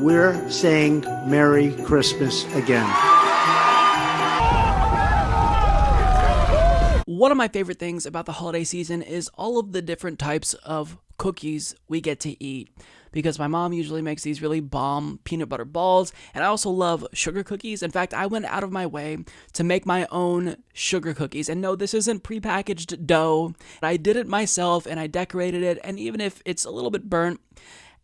we're saying Merry Christmas again. One of my favorite things about the holiday season is all of the different types of cookies we get to eat. Because my mom usually makes these really bomb peanut butter balls, and I also love sugar cookies. In fact, I went out of my way to make my own sugar cookies. And no, this isn't prepackaged dough. I did it myself, and I decorated it, and even if it's a little bit burnt,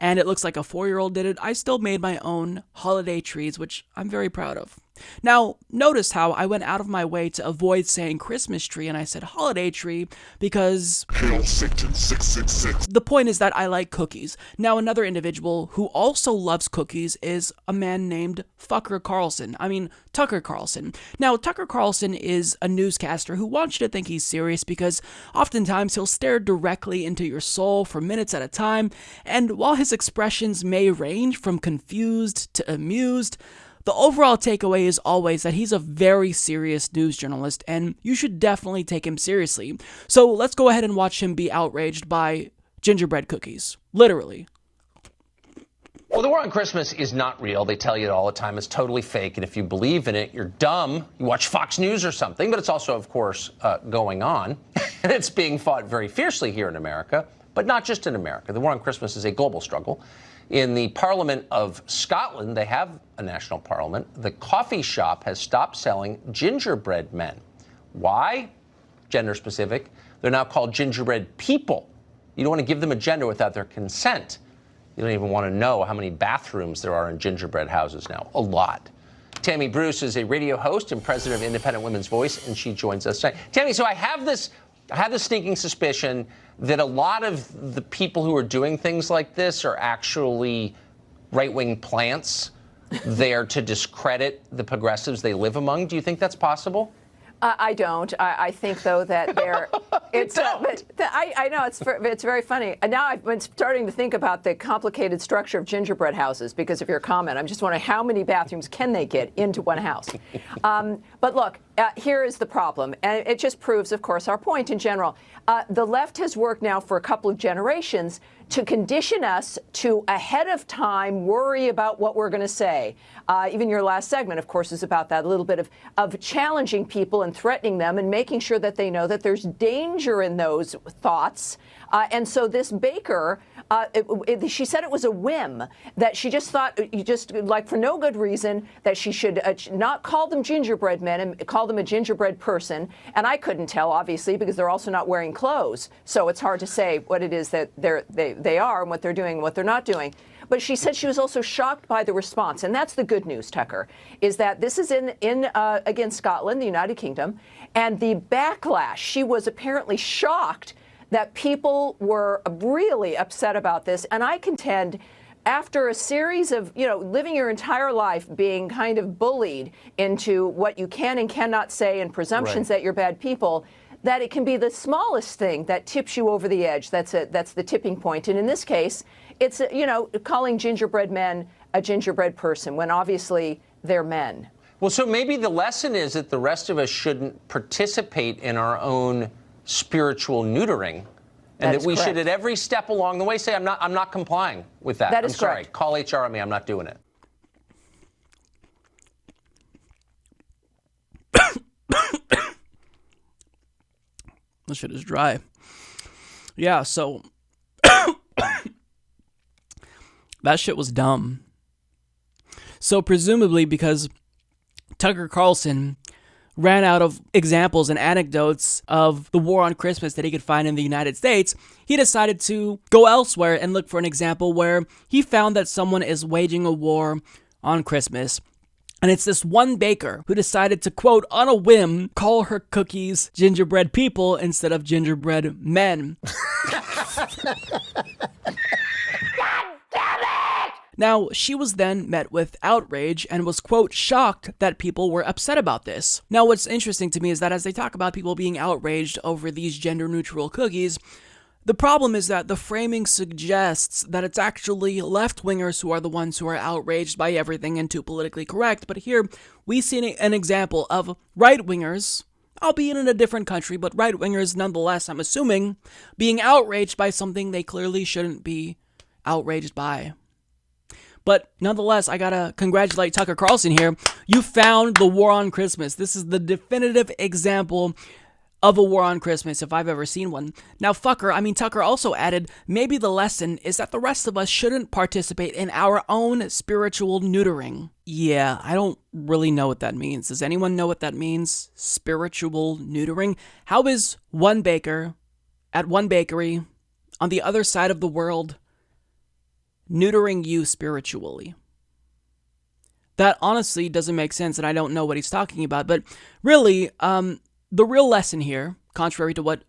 and it looks like a 4-year-old did it, I still made my own holiday trees, which I'm very proud of. Now, notice how I went out of my way to avoid saying Christmas tree and I said holiday tree because Hail Satan 666. The point is that I like cookies. Now, another individual who also loves cookies is a man named Tucker Carlson. Now, Tucker Carlson is a newscaster who wants you to think he's serious because oftentimes he'll stare directly into your soul for minutes at a time, and while his expressions may range from confused to amused, the overall takeaway is always that he's a very serious news journalist, and you should definitely take him seriously. So let's go ahead and watch him be outraged by gingerbread cookies. Literally. Well, the war on Christmas is not real. They tell you it all the time. It's totally fake, and if you believe in it, you're dumb. You watch Fox News or something, but it's also, of course, going on. And it's being fought very fiercely here in America, but not just in America. The war on Christmas is a global struggle. In the Parliament of Scotland, they have a national parliament. The coffee shop has stopped selling gingerbread men. Why? Gender specific. They're now called gingerbread people. You don't want to give them a gender without their consent. You don't even want to know how many bathrooms there are in gingerbread houses now. A lot. Tammy Bruce is a radio host and president of Independent Women's Voice, and she joins us tonight. Tammy, so I have this sneaking suspicion that a lot of the people who are doing things like this are actually right-wing plants there to discredit the progressives they live among. Do you think that's possible? I don't. I think, though, that they're... I know, it's very funny. And now I've been starting to think about the complicated structure of gingerbread houses because of your comment. I'm just wondering how many bathrooms can they get into one house? But look, here is the problem. And it just proves, of course, our point in general. The left has worked now for a couple of generations to condition us to ahead of time worry about what we're going to say. Even your last segment, of course, is about that, a little bit of challenging people and threatening them and making sure that they know that there's danger in those thoughts. And so this baker, she said it was a whim, that she just thought, like for no good reason, that she should not call them gingerbread men and call them a gingerbread person. And I couldn't tell, obviously, because they're also not wearing clothes. So it's hard to say what it is that they are and what they're doing and what they're not doing. But she said she was also shocked by the response. And that's the good news, Tucker, is that this is in again, Scotland, the United Kingdom, and the backlash. She was apparently shocked that people were really upset about this. And I contend, after a series of, living your entire life being kind of bullied into what you can and cannot say and presumptions that you're bad people, that it can be the smallest thing that tips you over the edge. That's the tipping point. And in this case, it's, calling gingerbread men a gingerbread person when obviously they're men. Well, so maybe the lesson is that the rest of us shouldn't participate in our own spiritual neutering, and that we should at every step along the way say, I'm not complying with that. That is I'm sorry. correct. Call HR on me. I'm not doing it. This shit is dry. Yeah, so that shit was dumb. So presumably because Tucker Carlson ran out of examples and anecdotes of the war on Christmas that he could find in the United States, he decided to go elsewhere and look for an example where he found that someone is waging a war on Christmas. And it's this one baker who decided to, quote, on a whim, call her cookies gingerbread people instead of gingerbread men. Now, she was then met with outrage and was, quote, shocked that people were upset about this. Now, what's interesting to me is that as they talk about people being outraged over these gender-neutral cookies, the problem is that the framing suggests that it's actually left-wingers who are the ones who are outraged by everything and too politically correct. But here, we see an example of right-wingers, albeit in a different country, but right-wingers nonetheless, I'm assuming, being outraged by something they clearly shouldn't be outraged by. But nonetheless, I gotta congratulate Tucker Carlson here. You found the war on Christmas. This is the definitive example of a war on Christmas if I've ever seen one. Now, Tucker also added, maybe the lesson is that the rest of us shouldn't participate in our own spiritual neutering. Yeah, I don't really know what that means. Does anyone know what that means? Spiritual neutering? How is one baker at one bakery on the other side of the world neutering you spiritually? That honestly doesn't make sense, and I don't know what he's talking about. But really, the real lesson here, contrary to what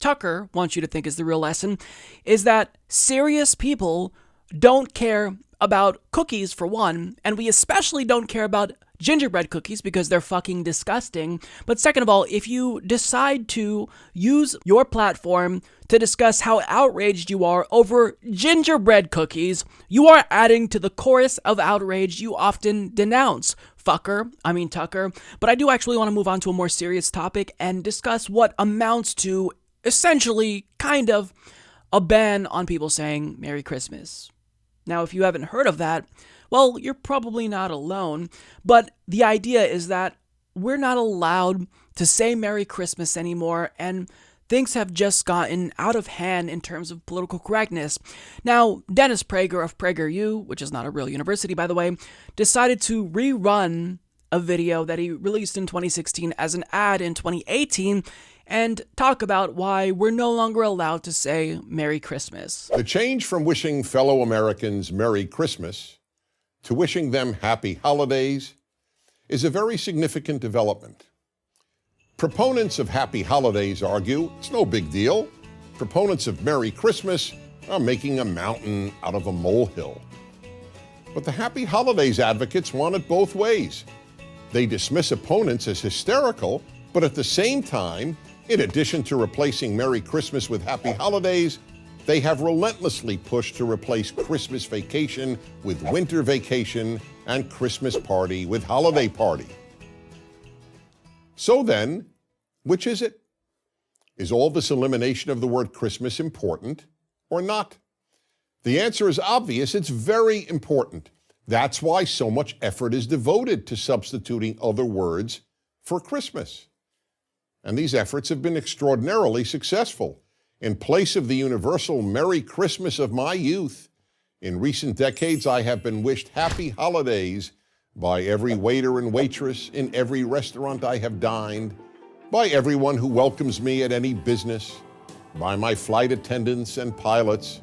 Tucker wants you to think is the real lesson, is that serious people don't care about cookies, for one, and we especially don't care about gingerbread cookies because they're fucking disgusting. But second of all, if you decide to use your platform to discuss how outraged you are over gingerbread cookies, you are adding to the chorus of outrage you often denounce. Tucker. But I do actually want to move on to a more serious topic and discuss what amounts to essentially kind of a ban on people saying Merry Christmas. Now, if you haven't heard of that, well, you're probably not alone, but the idea is that we're not allowed to say Merry Christmas anymore, and things have just gotten out of hand in terms of political correctness. Now, Dennis Prager of PragerU, which is not a real university, by the way, decided to rerun a video that he released in 2016 as an ad in 2018 and talk about why we're no longer allowed to say Merry Christmas. The change from wishing fellow Americans Merry Christmas to wishing them Happy Holidays is a very significant development. Proponents of Happy Holidays argue it's no big deal. Proponents of Merry Christmas are making a mountain out of a molehill. But the Happy Holidays advocates want it both ways. They dismiss opponents as hysterical, but at the same time, in addition to replacing Merry Christmas with Happy Holidays, they have relentlessly pushed to replace Christmas vacation with winter vacation and Christmas party with holiday party. So then, which is it? Is all this elimination of the word Christmas important or not? The answer is obvious. It's very important. That's why so much effort is devoted to substituting other words for Christmas. And these efforts have been extraordinarily successful. In place of the universal Merry Christmas of my youth, in recent decades I have been wished Happy Holidays by every waiter and waitress in every restaurant I have dined, by everyone who welcomes me at any business, by my flight attendants and pilots,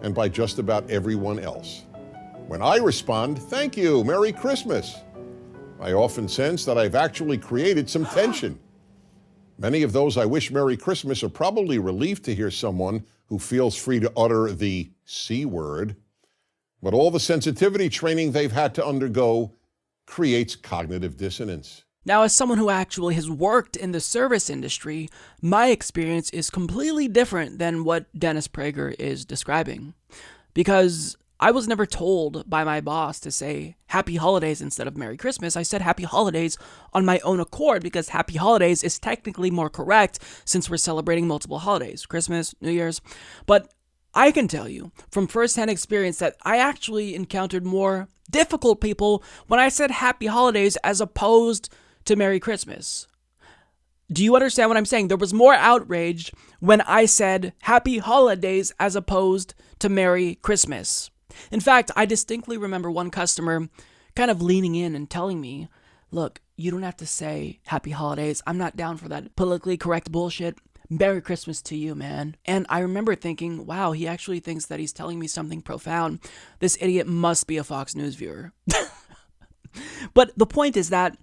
and by just about everyone else. When I respond, "Thank you, Merry Christmas," I often sense that I've actually created some tension. Many of those I wish Merry Christmas are probably relieved to hear someone who feels free to utter the C word, but all the sensitivity training they've had to undergo creates cognitive dissonance. Now, as someone who actually has worked in the service industry, my experience is completely different than what Dennis Prager is describing. Because I was never told by my boss to say Happy Holidays instead of Merry Christmas. I said Happy Holidays on my own accord because Happy Holidays is technically more correct since we're celebrating multiple holidays, Christmas, New Year's. But I can tell you from firsthand experience that I actually encountered more difficult people when I said Happy Holidays as opposed to Merry Christmas. Do you understand what I'm saying? There was more outrage when I said Happy Holidays as opposed to Merry Christmas. In fact, I distinctly remember one customer kind of leaning in and telling me, "Look, you don't have to say Happy Holidays. I'm not down for that politically correct bullshit. Merry Christmas to you, man." And I remember thinking, wow, he actually thinks that he's telling me something profound. This idiot must be a Fox News viewer. But the point is that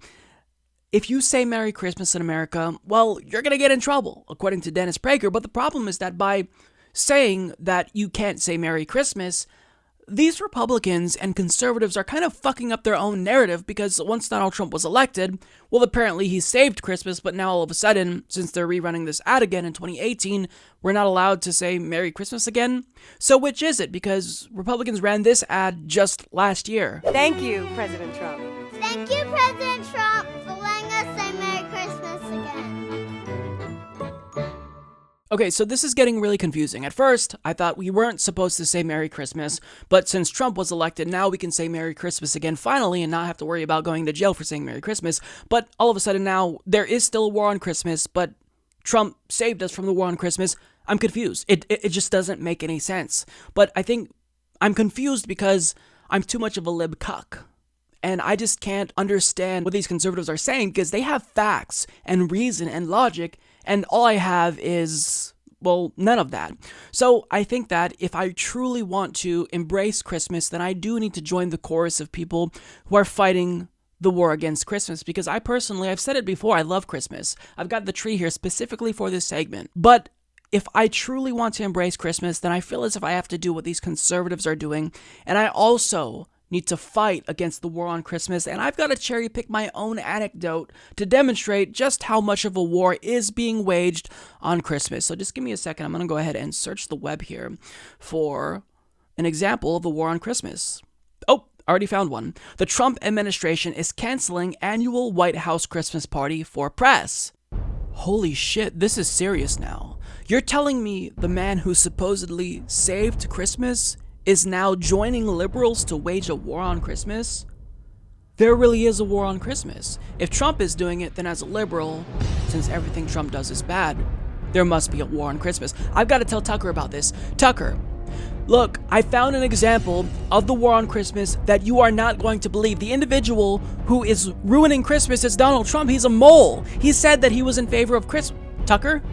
if you say Merry Christmas in America, well, you're going to get in trouble, according to Dennis Prager. But the problem is that by saying that you can't say Merry Christmas, these Republicans and conservatives are kind of fucking up their own narrative because once Donald Trump was elected, well, apparently he saved Christmas, but now all of a sudden, since they're rerunning this ad again in 2018, we're not allowed to say Merry Christmas again? So which is it? Because Republicans ran this ad just last year. Thank you, President Trump. Thank you, President Trump. Okay, so this is getting really confusing. At first, I thought we weren't supposed to say Merry Christmas, but since Trump was elected, now we can say Merry Christmas again finally and not have to worry about going to jail for saying Merry Christmas. But all of a sudden now, there is still a war on Christmas, but Trump saved us from the war on Christmas. I'm confused. It just doesn't make any sense. But I think I'm confused because I'm too much of a lib cuck. And I just can't understand what these conservatives are saying because they have facts and reason and logic, and all I have is, well, none of that. So I think that if I truly want to embrace Christmas, then I do need to join the chorus of people who are fighting the war against Christmas, because I personally, I've said it before, I love Christmas. I've got the tree here specifically for this segment. But if I truly want to embrace Christmas, then I feel as if I have to do what these conservatives are doing, and I also need to fight against the war on Christmas, and I've got to cherry pick my own anecdote to demonstrate just how much of a war is being waged on Christmas. So just give me a second. I'm going to go ahead and search the web here for an example of the war on Christmas. Oh, already found one. The Trump administration is canceling annual White House Christmas party for press. Holy shit, this is serious now. You're telling me the man who supposedly saved Christmas is now joining liberals to wage a war on Christmas? There really is a war on Christmas. If Trump is doing it, then as a liberal, since everything Trump does is bad, there must be a war on Christmas. I've got to tell Tucker about this. Tucker, look, I found an example of the war on Christmas that you are not going to believe. The individual who is ruining Christmas is Donald Trump. He's a mole. He said that he was in favor of Christmas. Tucker?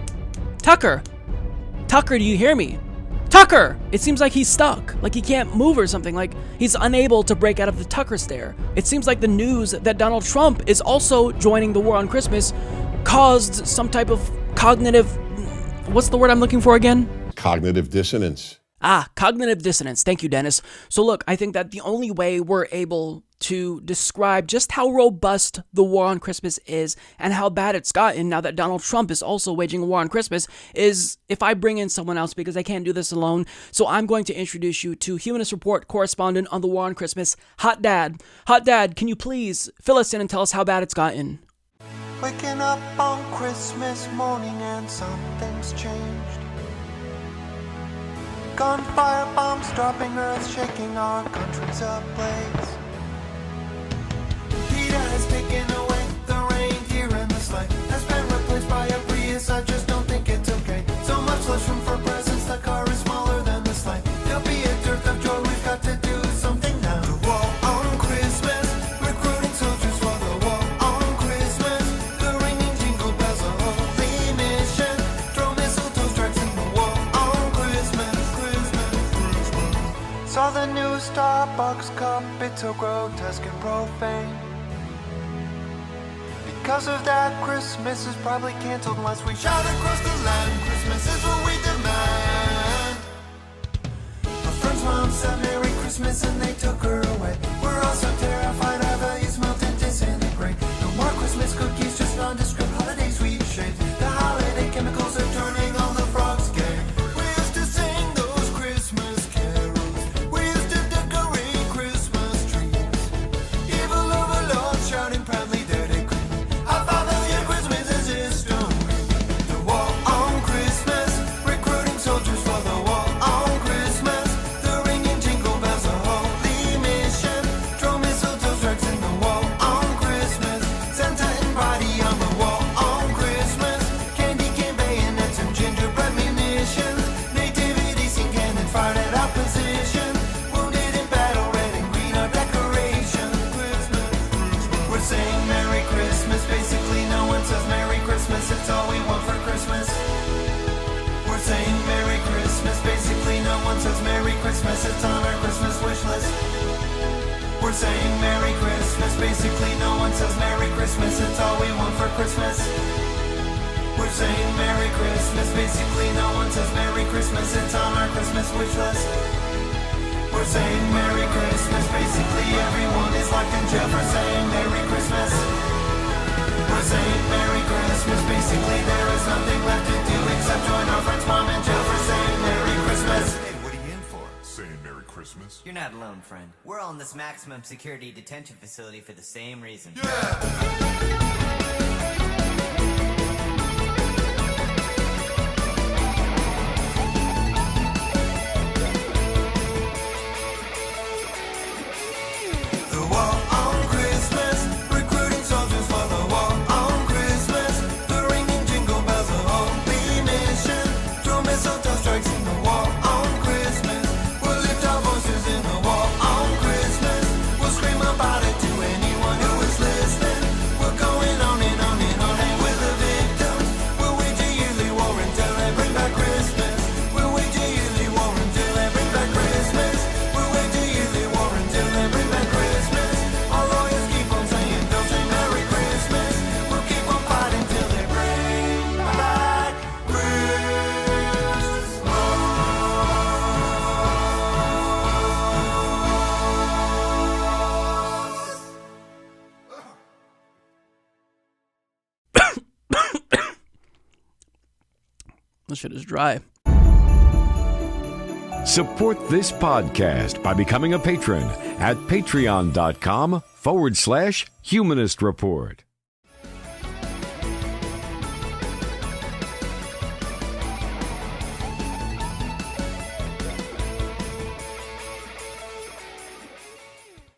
Tucker, do you hear me? Tucker! It seems like he's stuck, like he can't move or something, like he's unable to break out of the Tucker stare. It seems like the news that Donald Trump is also joining the war on Christmas caused some type of cognitive, what's the word I'm looking for again? Cognitive dissonance. Cognitive dissonance. Thank you, Dennis. So look, I think that the only way we're able to describe just how robust the war on Christmas is and how bad it's gotten now that Donald Trump is also waging a war on Christmas is if I bring in someone else, because I can't do this alone. So I'm going to introduce you to Humanist Report correspondent on the war on Christmas, Hot Dad. Hot Dad, can you please fill us in and tell us how bad it's gotten? Waking up on Christmas morning and something's changed. Gunfire bombs dropping, earth shaking, our country's ablaze. PETA has taken away the reindeer and the sleigh has been replaced by a Prius. I just don't think it's okay. So much less room for presents, the car is smaller than the sleigh. There'll be a dearth of joy, we've got to do something now. The war on Christmas, recruiting soldiers for the war on Christmas. The ringing jingle bells, a holy mission. Throw mistletoe strikes in the war on Christmas. Saw the new Starbucks cup, it's so grotesque and profane. Because of that, Christmas is probably canceled unless we shout across the land. Christmas is what we demand. My friend's mom said Merry Christmas and they took her away. We're all so terrified our values melt and disintegrate. No more Christmas cookies, just nondescript holiday sweet shapes. The holiday chemicals are turning all the frogs gay. We used to sing those Christmas carols. We used to decorate Christmas trees. Evil overlords shouting proudly their decree. Our familiar Christmas is history. The war on Christmas, recruiting soldiers for the war on Christmas. The ringing jingle bells, a holy mission. Throw mistletoe strikes in the war on Christmas. Santa and body on the war on Christmas. Candy cane bayonets and gingerbread munitions. Nativity scene cannon fired at opposition. Wounded in battle, red and green are decorations. We're saying Merry Christmas, basically no one says Merry Christmas, it's all we want for Christmas. We're saying Merry Christmas, basically no one says Merry Christmas, it's on our Christmas wish list. We're saying Merry Christmas, basically no one says Merry Christmas, it's all we want for Christmas. We're saying Merry Christmas, basically no one says Merry Christmas, it's on our Christmas wish list. We're saying Merry Christmas, basically everyone is locked in jail for saying Merry Christmas. We're saying Merry Christmas, basically there is nothing left to do except join our friend's mom in jail for saying Merry Christmas. Hey, what are you in for? Saying Merry Christmas? You're not alone, friend. We're all in this maximum security detention facility for the same reason. This shit is dry. Support this podcast by becoming a patron at patreon.com/Humanist Report.